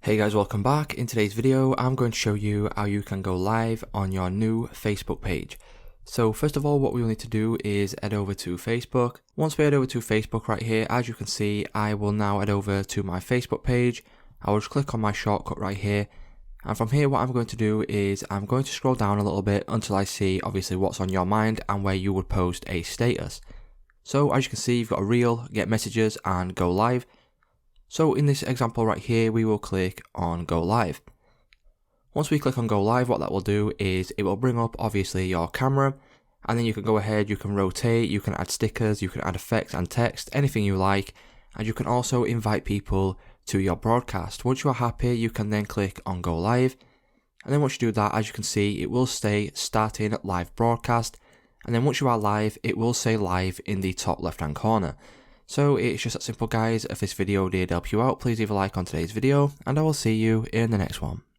Hey guys, welcome back. In today's video, I'm going to show you how you can go live on your new Facebook page. So first of all, what we will need to do is head over to Facebook. Once we head over to Facebook right here, as you can see, I will now head over to my Facebook page. I will just click on my shortcut right here. And from here, what I'm going to do is I'm going to scroll down a little bit until I see obviously what's on your mind and where you would post a status. So as you can see, you've got a reel, get messages and go live. So in this example right here, we will click on go live. Once we click on go live, what that will do is it will bring up obviously your camera, and then you can go ahead, you can rotate, you can add stickers, you can add effects and text, anything you like, and you can also invite people to your broadcast. Once you are happy, you can then click on go live, and then once you do that, as you can see, it will say starting live broadcast, and then once you are live, it will say live in the top left hand corner. So it's just that simple guys. If this video did help you out, please leave a like on today's video, and I will see you in the next one.